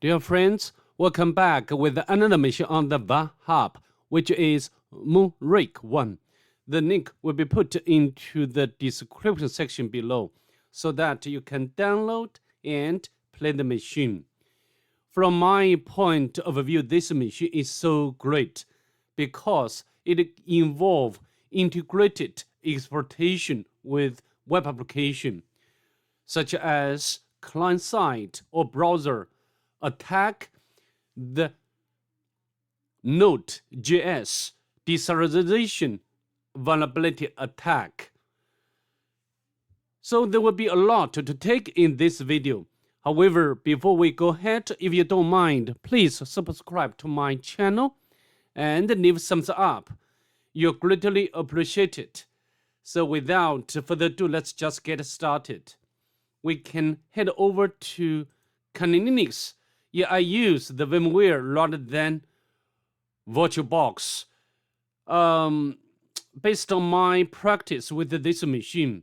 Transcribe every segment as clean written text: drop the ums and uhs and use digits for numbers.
Dear friends, welcome back with another mission on the Vulnhub, which is Moonraker 1. The link will be put into the description section below so that you can download and play the machine. From my point of view, this machine is so great because it involves integrated exploitation with web application, such as client-side or browser attack, the Node.js de-serialization vulnerability attack. So there will be a lot to take in this video. However, before we go ahead, if you don't mind, please subscribe to my channel and leave thumbs up. You're greatly appreciated. So without further ado, let's just get started. We can head over to Linux. Yeah, I use the VMware rather than VirtualBox. Based on my practice with this machine,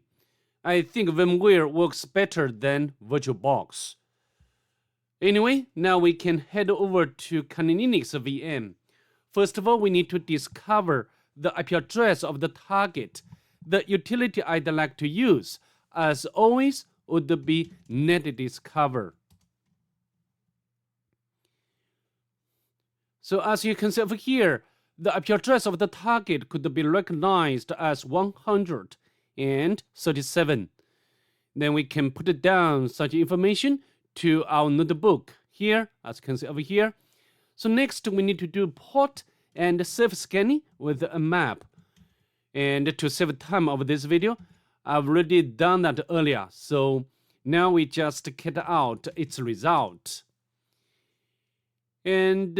I think VMware works better than VirtualBox. Anyway, now we can head over to Linux VM. First of all, we need to discover the IP address of the target. The utility I'd like to use, as always, would be netdiscover. So as you can see over here, the IP address of the target could be recognized as 137. Then we can put down such information to our notebook here, as you can see over here. So next we need to do port and self-scanning with a map. And to save time of this video, I've already done that earlier. So now we just get out its result. And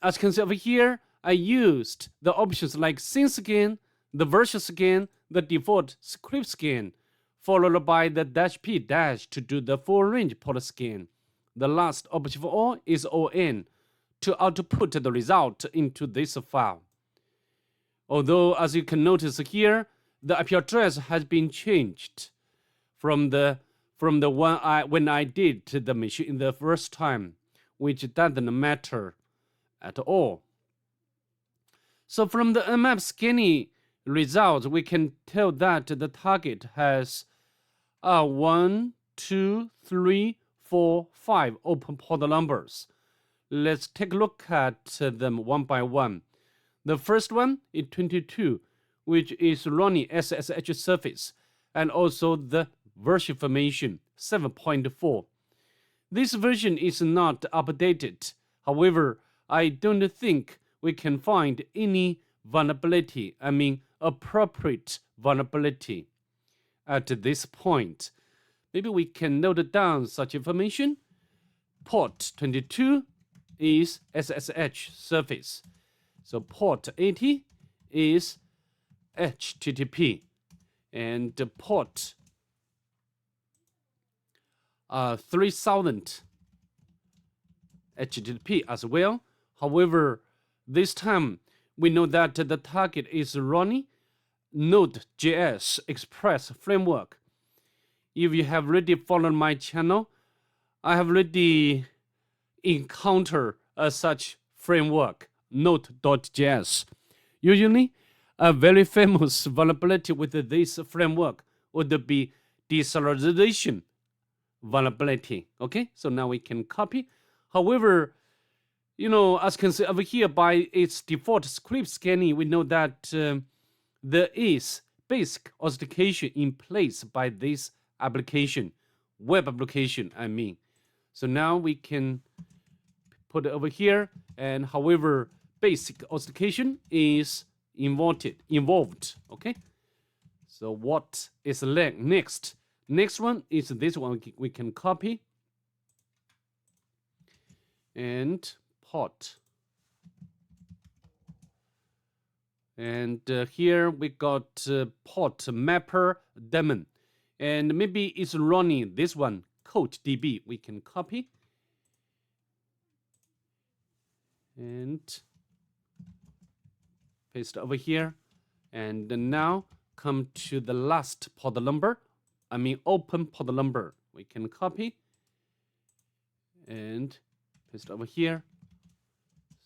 as you can see over here, I used the options like scene scan, the version scan, the default script scan, followed by the -p- to do the full range port scan. The last option for all is ON to output the result into this file. Although, as you can notice here, the IP address has been changed from the one when I did the machine the first time, which doesn't matter at all. So from the nmap scanning results, we can tell that the target has 1, 2, 3, 4, 5 open port numbers. Let's take a look at them one by one. The first one is 22, which is running SSH service, and also the version information 7.4. This version is not updated. However, I don't think we can find any vulnerability, appropriate vulnerability at this point. Maybe we can note down such information. Port 22 is SSH service. So port 80 is HTTP. And port 3000 HTTP as well. However, this time we know that the target is running Node.js Express framework. If you have already followed my channel, I have already encountered such framework, Node.js. Usually, a very famous vulnerability with this framework would be de-serialization vulnerability. Okay, so now we can copy. However, as you can see over here, by its default script scanning, we know that there is basic authentication in place by this application, web application, So now we can put it over here, and however, basic authentication is involved. Okay, so what is next? Next one is this one. We can copy and port. And here we got port mapper daemon. And maybe it's running this one, CodeDB. We can copy and paste over here. And now come to the last port number. Open port number. We can copy and paste over here.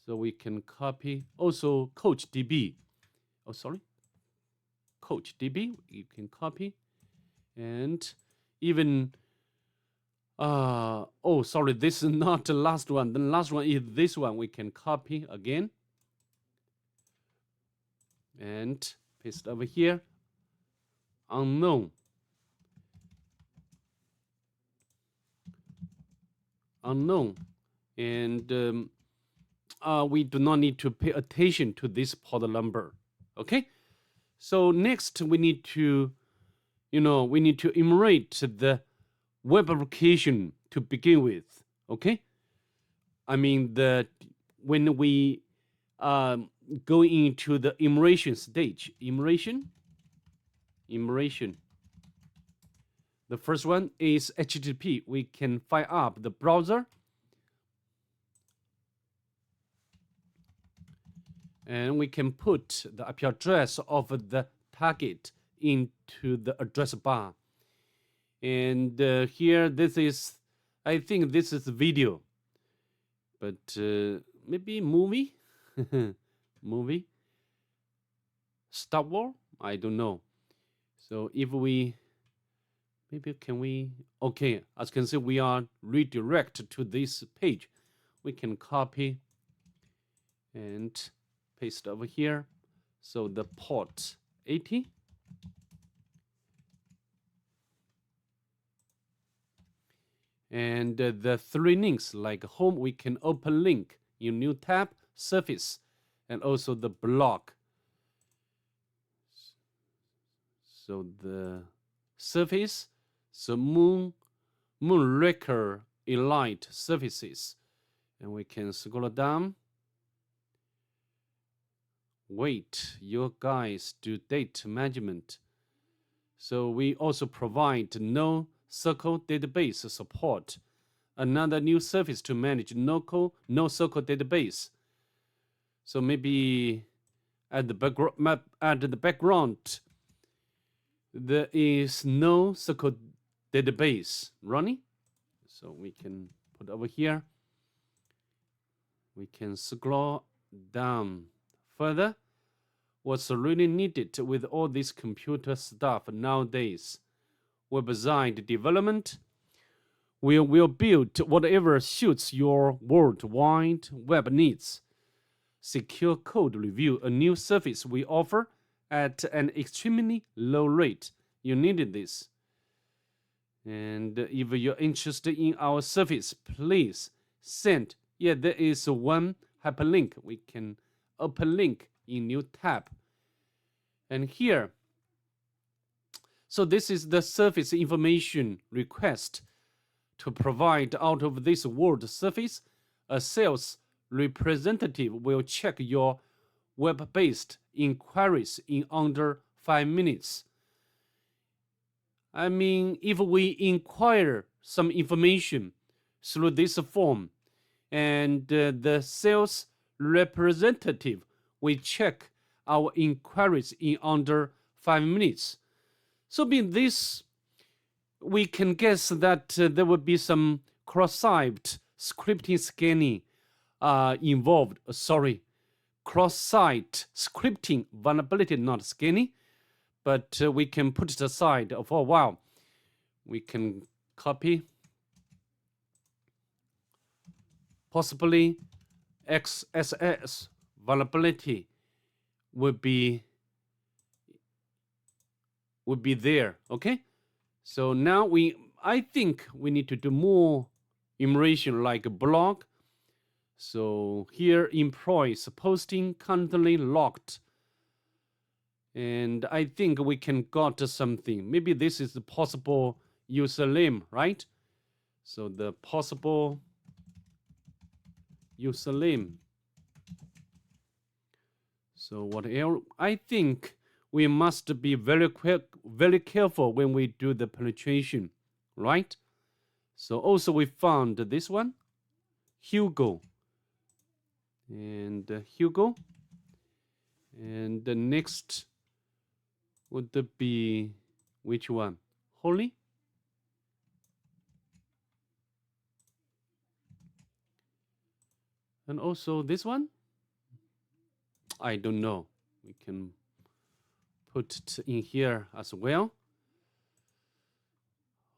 So we can copy also CoachDB. Oh, sorry. CoachDB, you can copy. And even, oh, sorry, this is not the last one. The last one is this one. We can copy again. And paste over here. Unknown. And we do not need to pay attention to this port number. Okay, so next we need to enumerate the web application to begin with. Okay, I mean when we go into the enumeration stage, enumeration. The first one is HTTP. We can fire up the browser. And we can put the IP address of the target into the address bar. And here, this is, I think this is video. But maybe movie? Movie? Star Wars? I don't know. So if we, maybe can we, okay, as you can see, we are redirected to this page. We can copy and paste over here. So the port 80. And the three links like home, we can open link in new tab, surface, and also the block. So the surface, so Moonraker elite surfaces. And we can scroll down. Wait, your guys do date management. So we also provide NoSQL database support. Another new service to manage NoSQL database. So maybe at the background, there is NoSQL database running. So we can put over here. We can scroll down further. What's really needed with all this computer stuff nowadays? Website development. We will build whatever suits your worldwide web needs. Secure code review, a new service we offer at an extremely low rate. You needed this. And if you're interested in our service, please send. Yeah, there is one hyperlink. We can open link in new tab. And here, so this is the service information request. To provide out of this world service, a sales representative will check your web-based inquiries in under 5 minutes. I mean, if we inquire some information through this form, and the sales representative will check our inquiries in under 5 minutes. So being this, we can guess that there will be some cross-site scripting scanning involved. Cross-site scripting vulnerability, not scanning, but we can put it aside for a while. We can copy. Possibly XSS vulnerability would be there. Okay, so now I think we need to do more enumeration like a blog. So here, employees posting currently locked, and I think we can got something. Maybe this is the possible username, right? So the possible username. So what else? I think we must be very careful when we do the penetration, right? So also we found this one, Hugo. And Hugo. And the next would be which one? Holly? And also this one, I don't know. We can put it in here as well.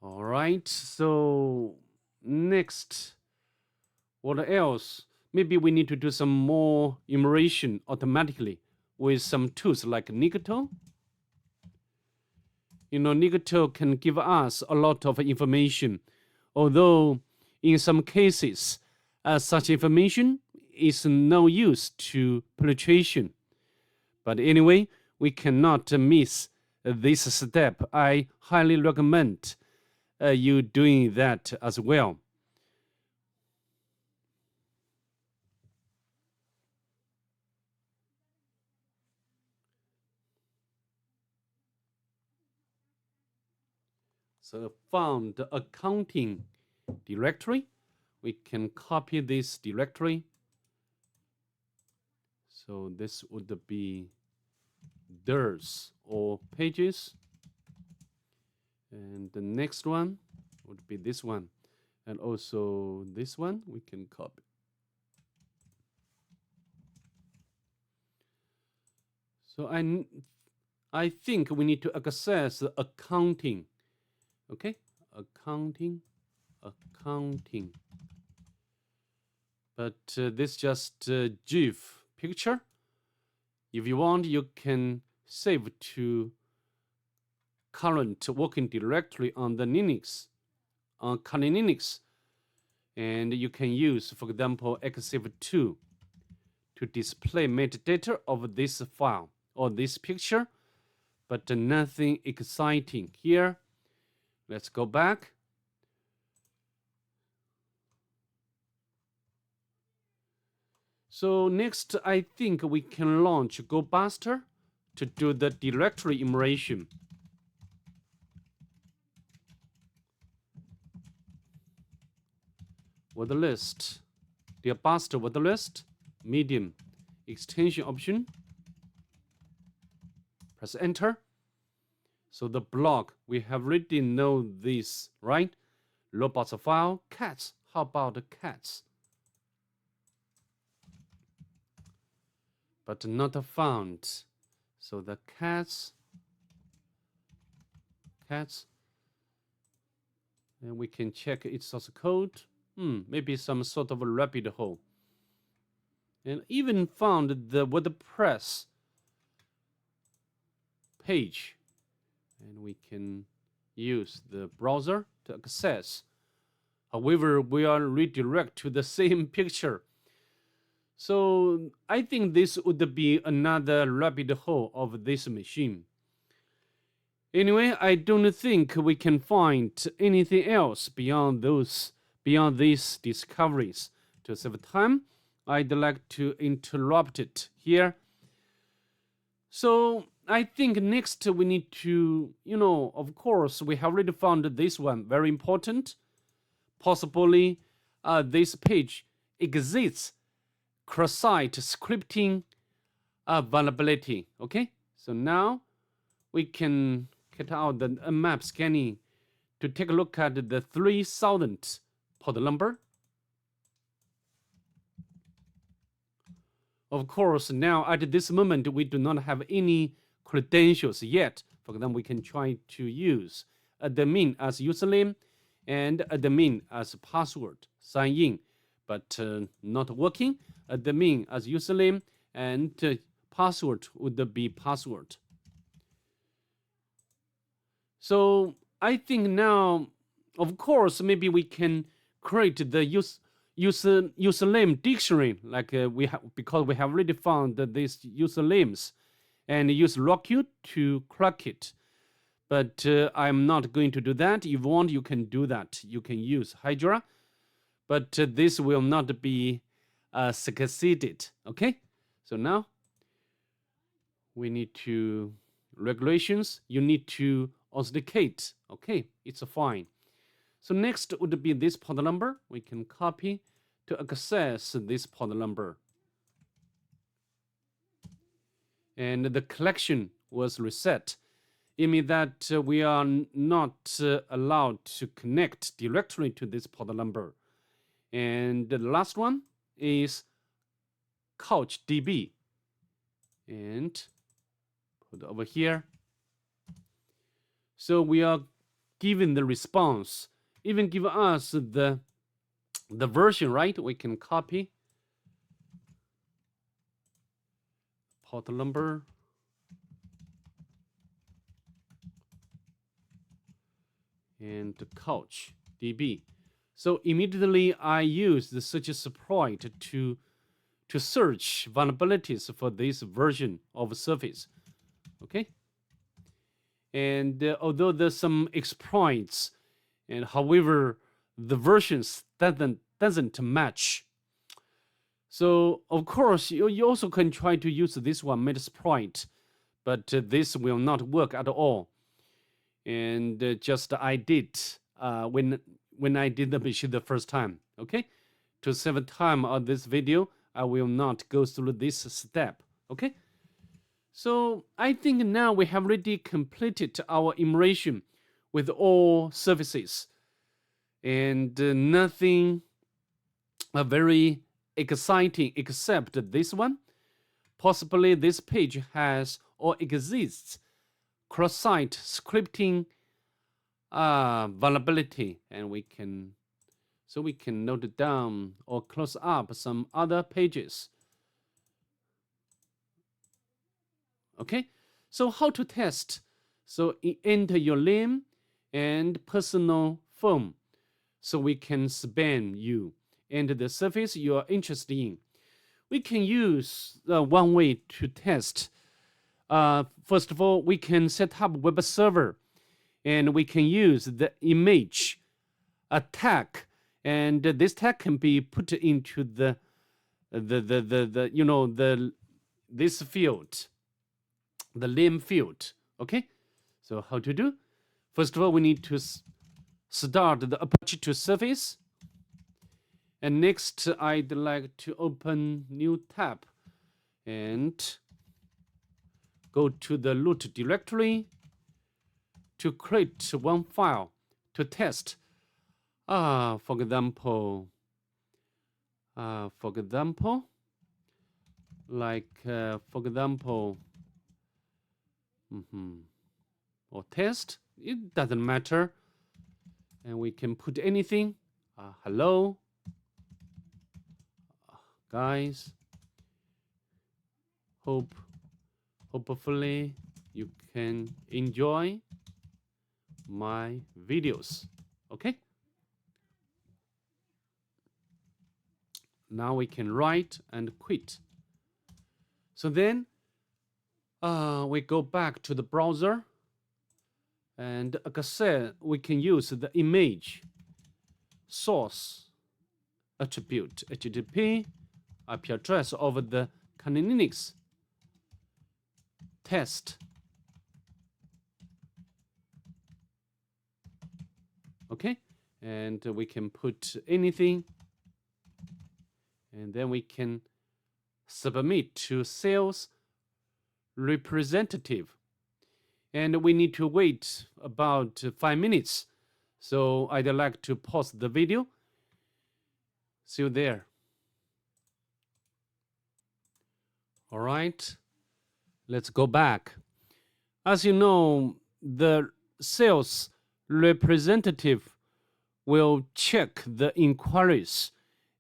All right, so next, what else? Maybe we need to do some more enumeration automatically with some tools like Nigato. Nigato can give us a lot of information, although in some cases, such information is no use to penetration. But anyway, we cannot miss this step. I highly recommend you doing that as well. So found the accounting directory. We can copy this directory. So this would be DIRs or pages. And the next one would be this one. And also this one we can copy. So I think we need to access the accounting. Okay, accounting. But this just GIF picture. If you want, you can save to current working directory on the Linux, on Kali Linux. And you can use, for example, xsave2 to display metadata of this file or this picture, but nothing exciting here. Let's go back. So next, I think we can launch GoBuster to do the directory enumeration. Word list, the Buster word list, medium, extension option. Press enter. So the block, we have already know this, right? Robots file, cats. How about the cats? But not found. So the cats, and we can check its source code. Maybe some sort of a rabbit hole. And even found the WordPress page. And we can use the browser to access. However, we are redirect to the same picture. So I think this would be another rabbit hole of this machine. Anyway, I don't think we can find anything else beyond these discoveries. To save time, I'd like to interrupt it here. So I think next we need to, of course, we have already found this one very important. Possibly this page exists cross-site scripting vulnerability. Okay, so now we can get out the map scanning to take a look at the 3000 port number. Of course, now at this moment, we do not have any credentials yet. For example, we can try to use admin as username and admin as password, sign in, but not working. Admin as username and password would be password. So I think now, of course, maybe we can create the username dictionary, like because we have already found these usernames, and use Rockut to crack it. But I'm not going to do that. If you want, you can do that. You can use Hydra, but this will not be succeeded. Okay, so now we need to regulations. You need to authenticate. Okay, it's fine. So next would be this port number. We can copy to access this port number. And the collection was reset. It means that we are not allowed to connect directly to this port number. And the last one is couch DB and put over here. So we are given the response, even give us the version, right? We can copy port number, and couch DB. So immediately I use the search exploit to search vulnerabilities for this version of Surface. Okay. And although there's some exploits, and however the versions doesn't match. So of course you also can try to use this one Metasploit, but this will not work at all. And just I did when I did the machine the first time. Okay, to save time on this video, I will not go through this step. Okay. So I think now we have already completed our immersion with all services, and nothing very exciting except this one. Possibly this page has or exists cross-site scripting vulnerability, and we can note down or close up some other pages. Okay, so how to test? So enter your name and personal phone, so we can spam you and the service you are interested in. We can use one way to test. First of all, we can set up web server, and we can use the image tag, and this tag can be put into this field, the name field. Okay, so how to do? First of all, we need to start the Apache to Surface, and next I'd like to open new tab and go to the root directory to create one file to test. For example, or test, it doesn't matter, and we can put anything. Hello guys, hopefully you can enjoy my videos. Okay, now we can write and quit. So then we go back to the browser, and like I said, we can use the image source attribute HTTP IP address over the Kali Linux test. Okay, and we can put anything, and then we can submit to sales representative, and we need to wait about 5 minutes. So I'd like to pause the video. See you there. All right, let's go back. As you know, the sales representative will check the inquiries,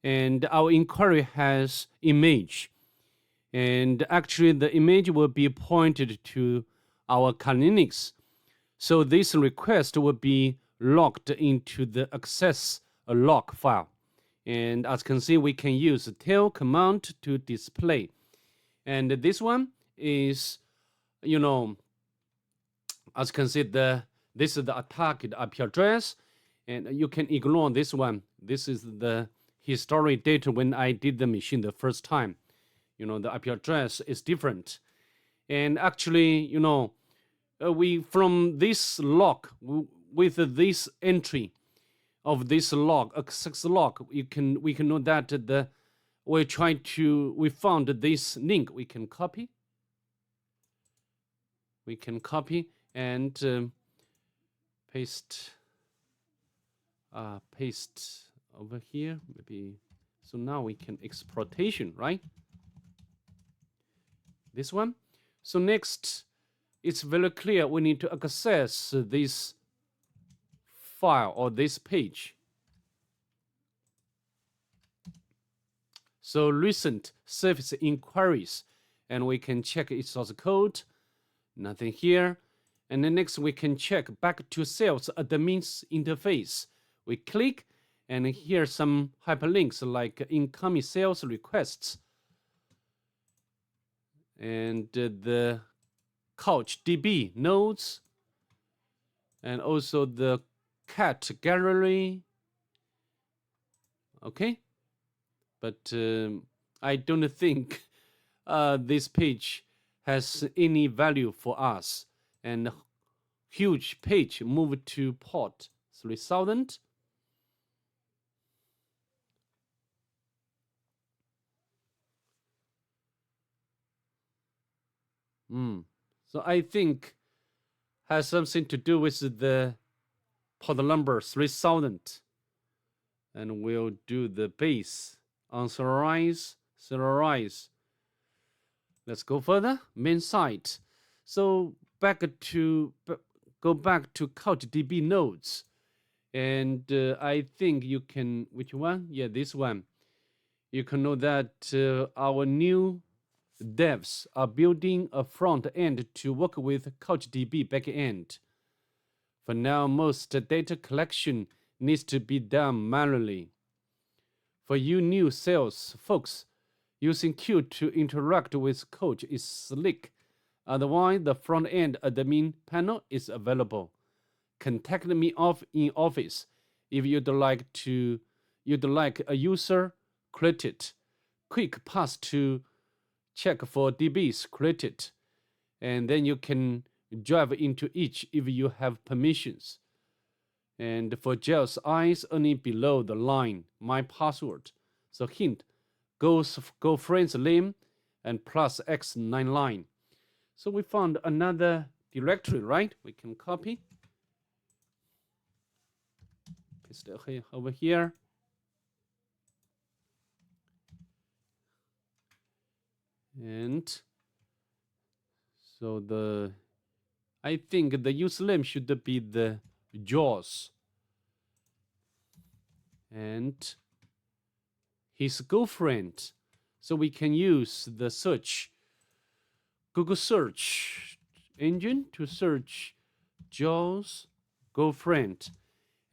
and our inquiry has image, and actually the image will be pointed to our Kali Linux. So this request will be logged into the access log file, and as you can see, we can use the tail command to display. And this one is, as you can see, this is the attack IP address, and you can ignore this one. This is the historic data when I did the machine the first time. The IP address is different, and actually, we from this log with this entry of this log, access log, we can know that we found this link. We can copy and paste over here, maybe. So now we can exploitation, right? This one. So next, it's very clear we need to access this file or this page. So recent service inquiries, and we can check its source code. Nothing here. And then next we can check back to sales admin's interface. We click, and here some hyperlinks like incoming sales requests and the CouchDB nodes, and also the cat gallery. Okay, but I don't think this page has any value for us. And huge page moved to port 3000. So I think has something to do with the port number 3000. And we'll do the base on serialize. Let's go further. Main site. So go back to CouchDB nodes. And I think you can, which one? Yeah, this one. You can know that our new devs are building a front end to work with CouchDB backend. For now, most data collection needs to be done manually. For you new sales folks, using Q to interact with Couch is slick. Otherwise, the front end admin panel is available. Contact me in office if you'd like a user created. Quick pass to check for DBs created, and then you can drive into each if you have permissions. And for Jill's eyes, only below the line, my password. So hint, go friend's name and plus X9 line. So we found another directory, right? We can copy. Paste it over here. And so I think the username should be the Jaws. And his girlfriend. So we can use the Google search engine to search Jaws girlfriend.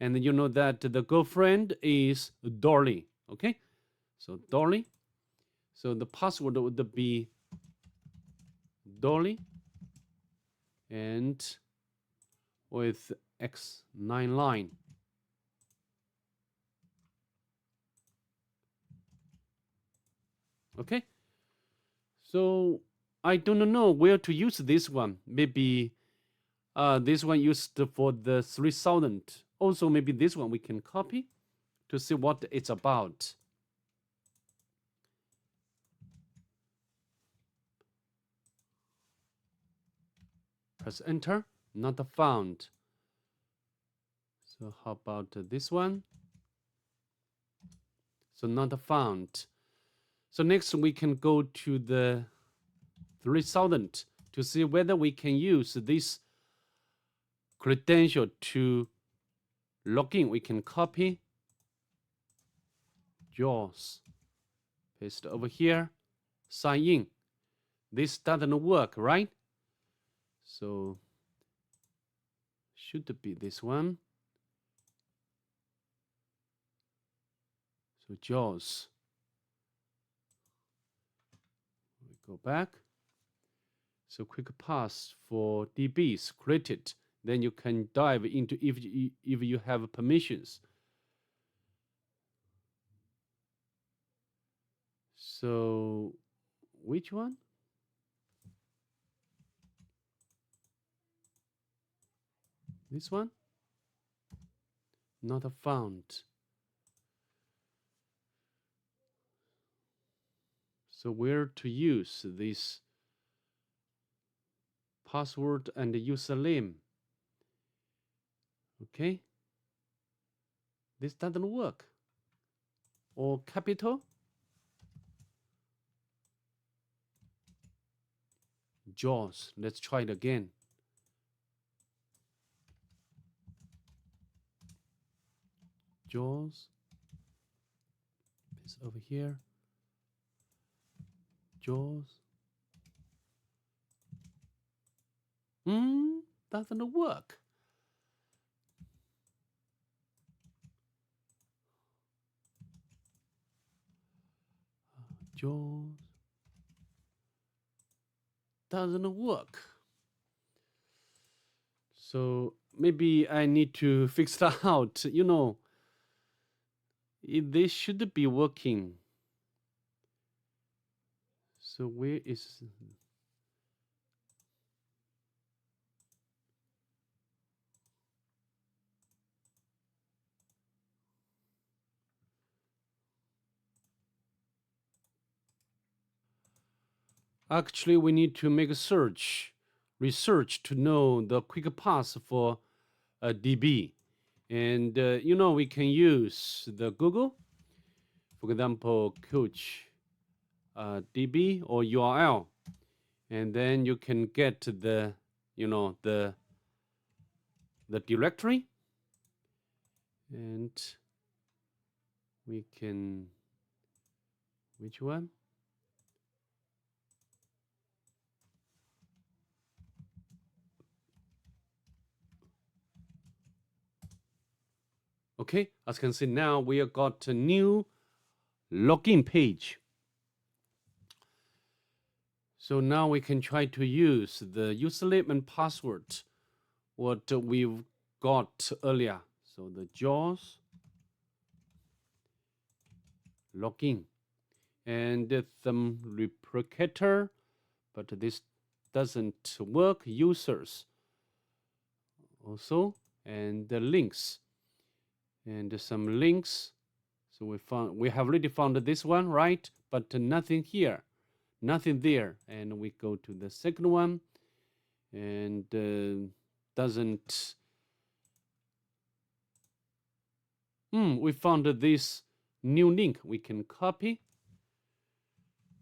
And you know that the girlfriend is Dolly. Okay? So Dolly. So the password would be Dolly and with X9 line. Okay, so I don't know where to use this one. Maybe this one used for the 3000. Also, maybe this one we can copy to see what it's about. Press enter, not found. So how about this one? So not found. So next we can go to the 3000 to see whether we can use this credential to log in. We can copy JAWS, paste over here, sign in. This doesn't work, right? So should be this one. So JAWS. We go back. So quick pass for DBs created. Then you can dive into if you have permissions. So which one? This one? Not found. So where to use this password and username? Okay. This doesn't work. Or capital? JAWS. Let's try it again. JAWS. It's over here. JAWS. Doesn't work. JAWS. Doesn't work. So maybe I need to fix that out. You know, this should be working. So where is... Actually, we need to make a research to know the quick path for a DB. And, you know, we can use the Google, for example, coach DB or URL. And then you can get the, you know, the directory. And we can, which one? Okay, as you can see now, we have got a new login page. So now we can try to use the username and password what we've got earlier. So the JAWS login and some replicator, but this doesn't work. Users also, and the links and some links. So we have already found this one, right? But nothing here, nothing there. And we go to the second one, and doesn't. We found this new link. We can copy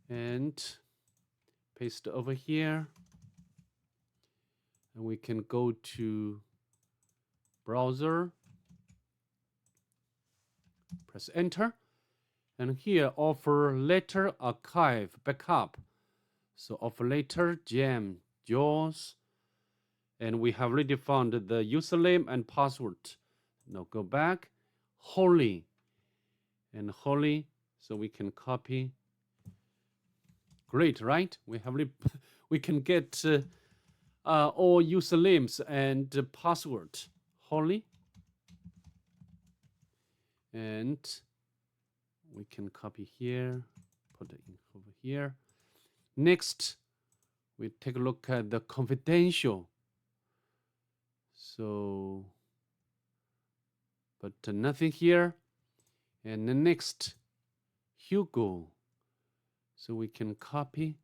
and paste over here, and we can go to browser, press enter, and here offer letter archive backup. So offer letter gem JAWS, and we have already found the username and password. Now go back, holy and holy, so we can copy. Great, right? We can get all usernames and password. Holy, and we can copy here, put it in over here. Next, we take a look at the confidential. So, but nothing here. And the next, Hugo. So we can copy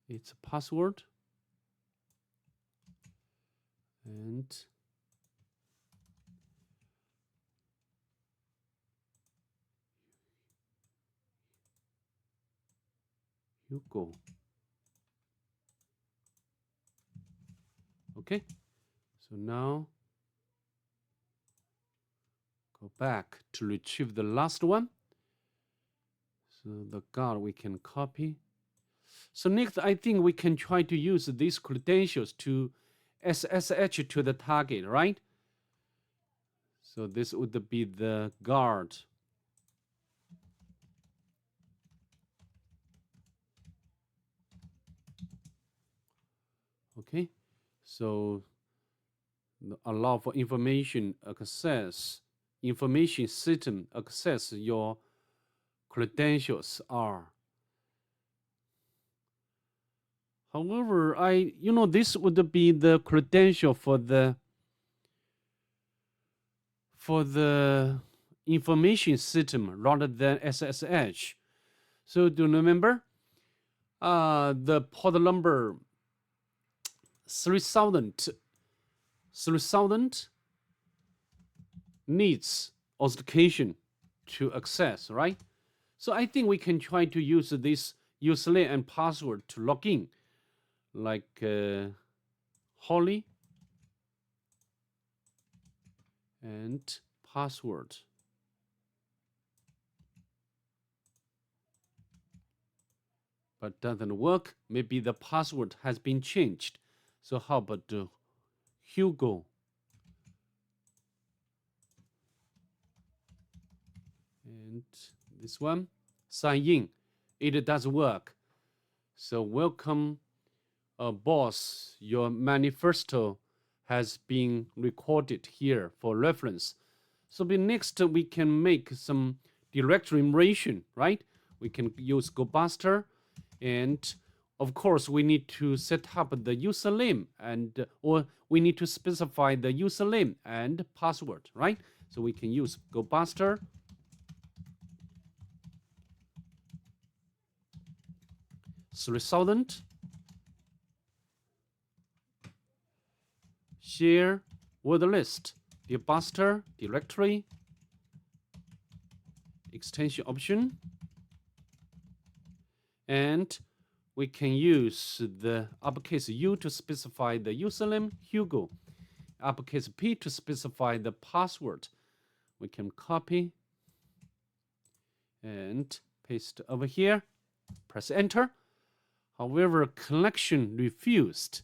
its password and Hugo. Okay, so now go back to retrieve the last one. So the guard we can copy. So next, I think we can try to use these credentials to SSH to the target, right? So this would be the guard. Okay, so allow for information system access your credentials are. However, this would be the credential for the information system rather than SSH. So do you remember the port number 3000 needs authentication to access, right? So I think we can try to use this username and password to log in. like Holly and password. But doesn't work. Maybe the password has been changed. So how about Hugo? And this one, sign in. It does work. So welcome, boss. Your manifesto has been recorded here for reference. So next we can make some directory enumeration, right? We can use GoBuster, and of course we need to set up the username and or we need to specify the username and password, right? So we can use GoBuster. $3,000. Share word list, GoBuster directory, extension option, and we can use the uppercase U to specify the username, Hugo, uppercase P to specify the password. We can copy and paste over here, press enter. However, connection refused.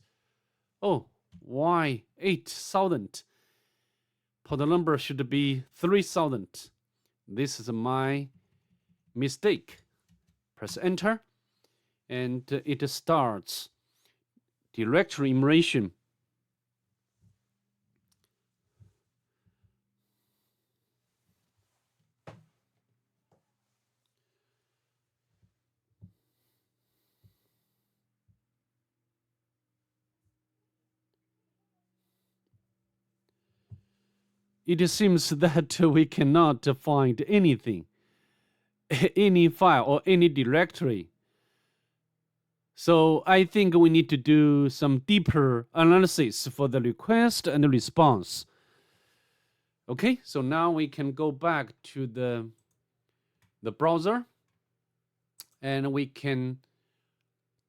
Oh, why 8,000? Port number should be 3,000. This is my mistake. Press enter, and it starts directory enumeration. It seems that we cannot find anything, any file or any directory. So I think we need to do some deeper analysis for the request and the response. Okay, so now we can go back to the browser, and we can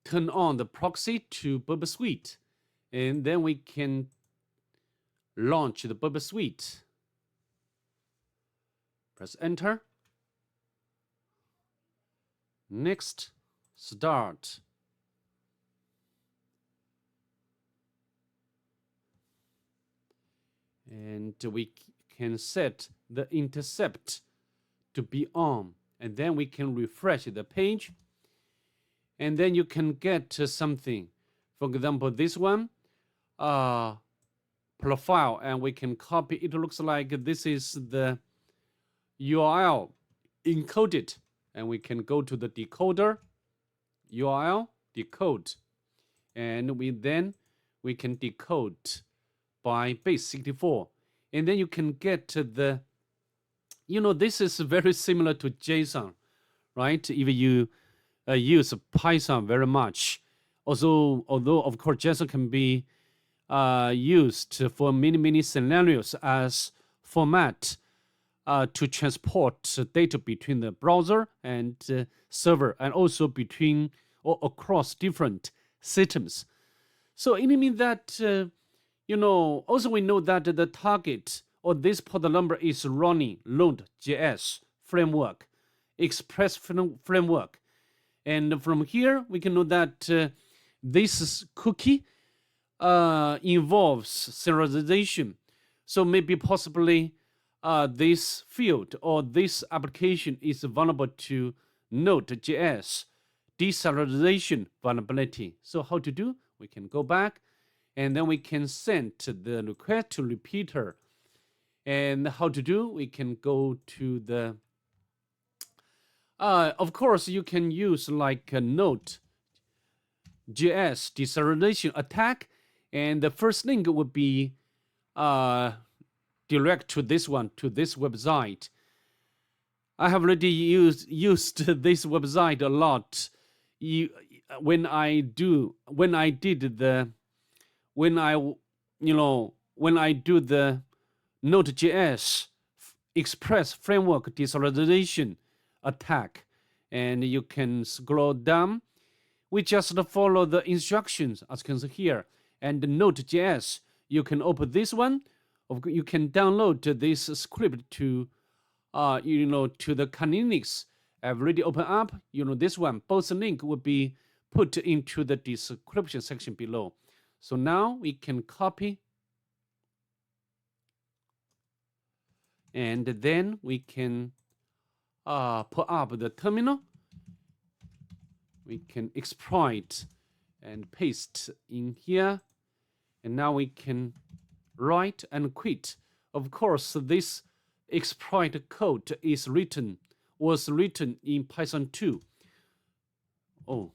turn on the proxy to Burp Suite, and then we can launch the Burp Suite. Press enter. Next, start. And we can set the intercept to be on, and then we can refresh the page, and then you can get something. For example, this one, profile, and we can copy. It looks like this is the URL encoded, and we can go to the decoder, URL decode, and we can decode by base 64, and then you can get the, this is very similar to JSON, right? If you use Python very much, although of course JSON can be used for many scenarios as format to transport data between the browser and server, and also between or across different systems. So it means that also we know that the target or this port number is running Node.js framework, Express framework, and from here we can know that this cookie involves serialization. So maybe possibly this field or this application is vulnerable to Node.js de-serialization vulnerability. So how to do? We can go back, and then we can send the request to repeater. And how to do? We can go to the, of course, you can use like a Node.js de-serialization attack, and the first link would be direct to this one, to this website. I have already used this website a lot. When I do the Node.js Express framework de-serialization attack, and you can scroll down. we just follow the instructions as you can see here. And Node.js, you can open this one. You can download this script to, to the Linux. I've already opened up, this one. Both link will be put into the description section below. So now we can copy. And then we can put up the terminal. We can exploit and paste in here. And now we can write and quit. Of course, this exploit code was written in Python 2. Oh.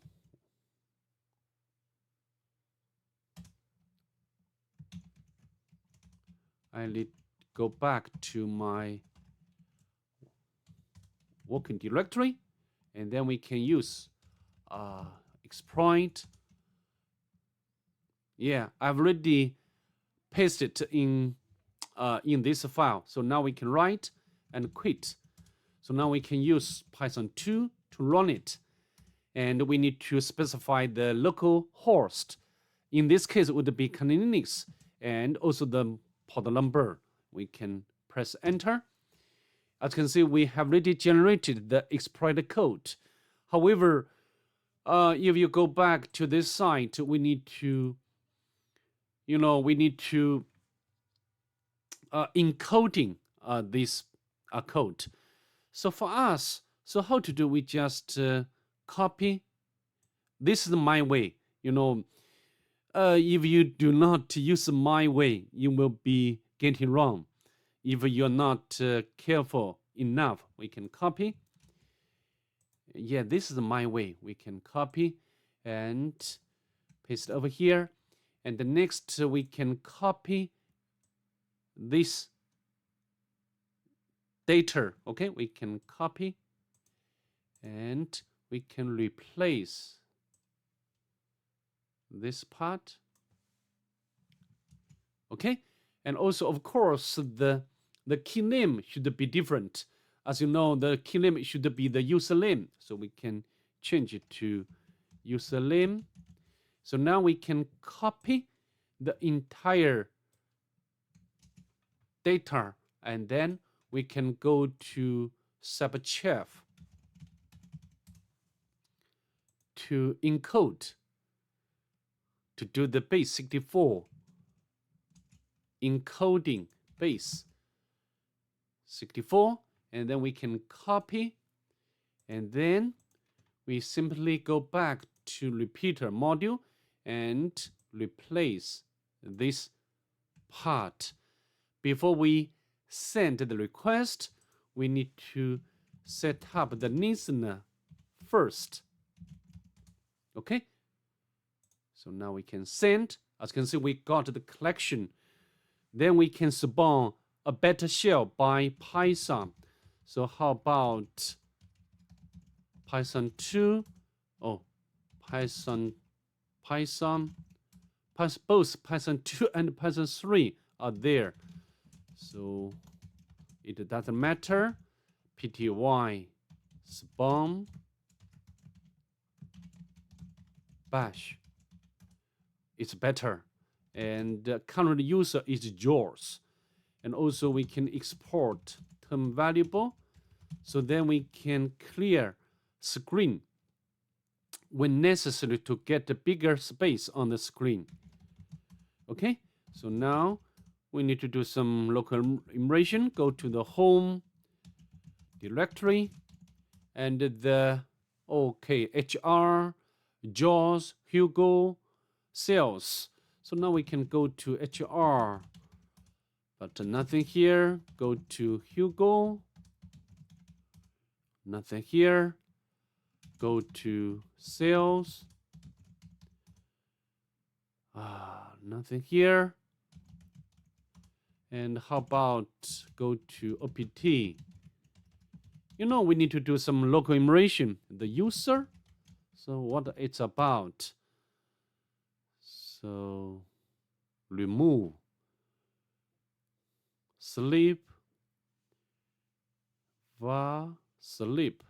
I need to go back to my working directory, and then we can use exploit. Yeah, I've already pasted in this file. So now we can write and quit. So now we can use Python 2 to run it. And we need to specify the local host. In this case, it would be Linux and also the port number. We can press enter. As you can see, we have already generated the exploit code. However, if you go back to this site, we need to, encoding this code. So for us, so how to do? We just copy. This is my way. If you do not use my way, you will be getting wrong. If you're not careful enough, we can copy. Yeah, this is my way. We can copy and paste over here. And the next, we can copy this data. Okay, we can copy and we can replace this part. Okay, and also, of course, the key name should be different. As you know, the key name should be the username. So we can change it to username. So now we can copy the entire data, and then we can go to CTF to encode, to do the base 64 encoding base 64, and then we can copy, and then we simply go back to repeater module and replace this part. Before we send the request, we need to set up the listener first. Okay, so now we can send. As you can see, we got the collection. Then we can spawn a beta shell by Python. So how about Python 2? Oh, both Python 2 and Python 3 are there. So it doesn't matter. pty spawn bash. It's better. And current user is yours. And also we can export term variable. So then we can clear screen when necessary to get a bigger space on the screen. Okay, so now we need to do some local immersion. Go to the home directory and the HR, JAWS, Hugo, sales. So now we can go to HR, but nothing here. Go to Hugo, nothing here. Go to sales, nothing here. And how about go to OPT? We need to do some local immersion. The user, so what it's about. So remove sleep var sleep.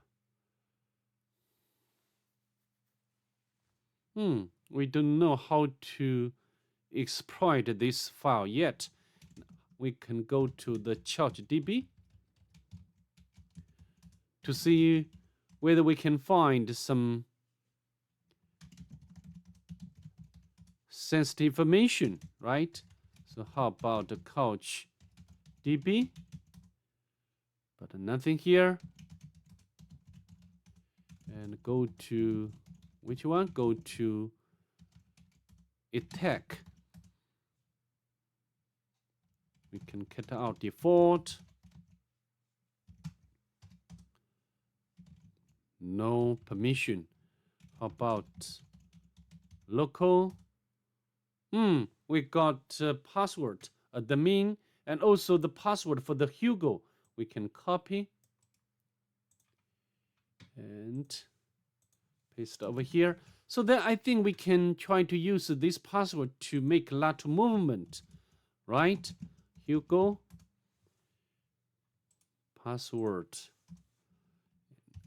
We don't know how to exploit this file yet. We can go to the ChargeDB to see whether we can find some sensitive information, right? So how about the CouchDB? But nothing here. And go to, which one? Go to attack. We can cut out default. No permission. How about local? We got password, admin, and also the password for the Hugo. We can copy and paste over here. So then I think we can try to use this password to make lateral movement, right? Hugo, password,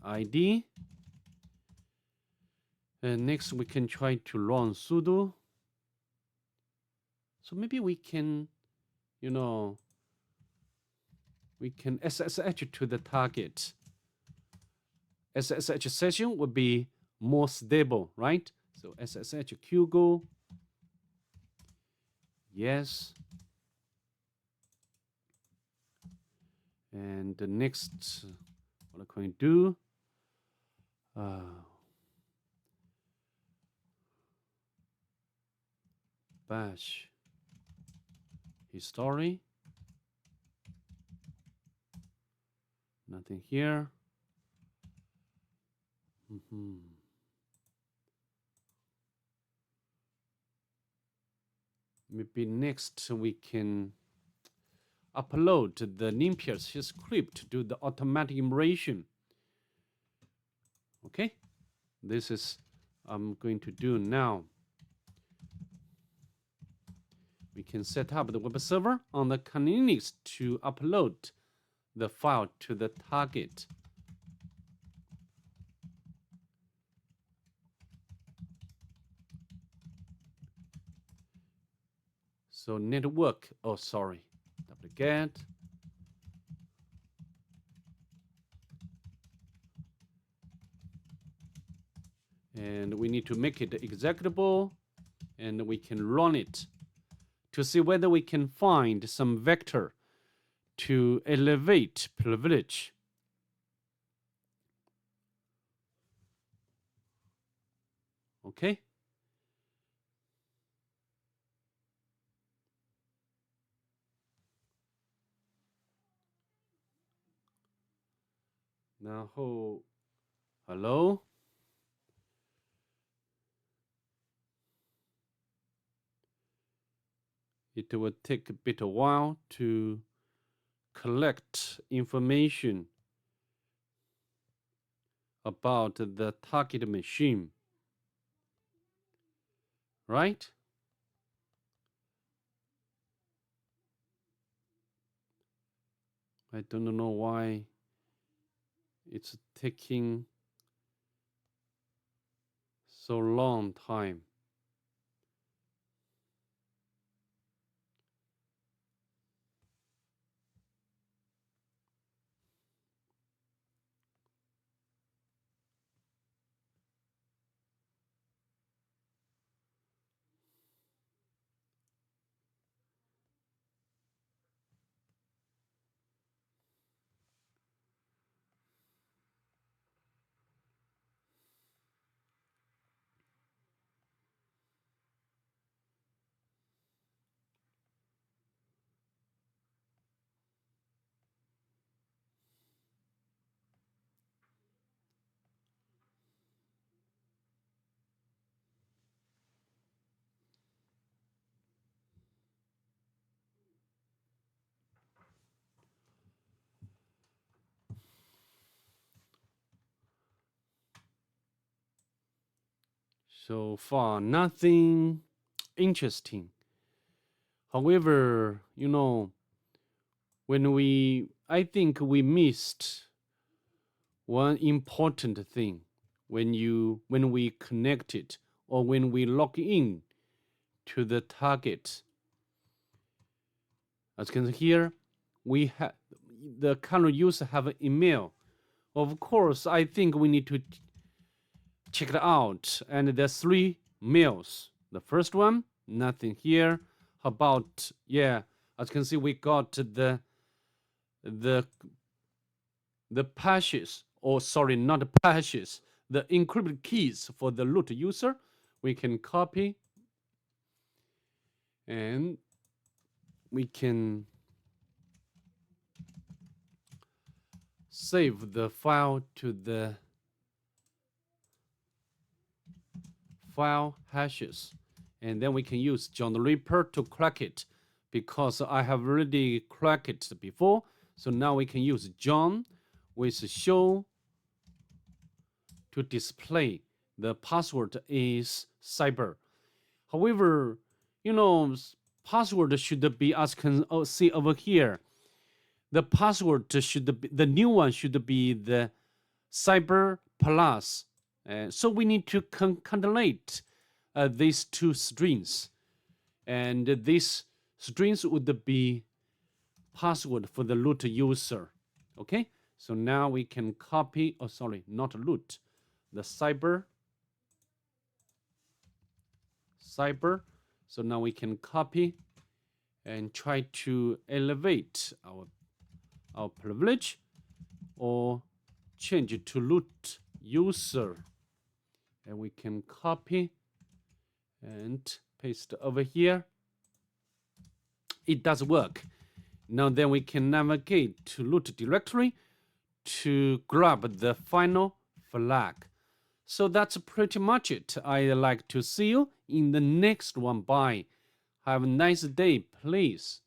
ID. And next we can try to run sudo. So maybe we can, we can SSH to the target. SSH session would be more stable, right? So SSH Hugo. Yes. And the next, what I'm going to do, bash history. Nothing here. Maybe next we can upload the NimPierce script to do the automatic immersion. Okay, this is I'm going to do now. We can set up the web server on the Linux to upload the file to the target. So network, wget. And we need to make it executable, and we can run it to see whether we can find some vector to elevate privilege. Okay. Now, hello? It will take a bit of while to collect information about the target machine, right? I don't know why it's taking so long time. So far, nothing interesting. However, I think we missed one important thing when we connected or when we log in to the target. As you can see here, we have the current user have an email. Of course, I think we need to check it out. And there's 3 mails. The first one, nothing here. How about, yeah, as you can see, we got the hashes, or sorry, not the hashes, the encrypted keys for the root user. We can copy and we can save the file to the file hashes, and then we can use John the Ripper to crack it, because I have already cracked it before. So now we can use John with show to display the password is cyber. However, password should be, as you can see over here, the password should be, the new one should be the cyber plus. So we need to concatenate these 2 strings, and these strings would be password for the root user. Okay, so now we can copy, oh sorry, not root, the cyber. So now we can copy and try to elevate our privilege, or change it to root user, and we can copy and paste over here. It does work. Now then we can navigate to root directory to grab the final flag. So that's pretty much it. I'd like to see you in the next one. Bye. Have a nice day, please.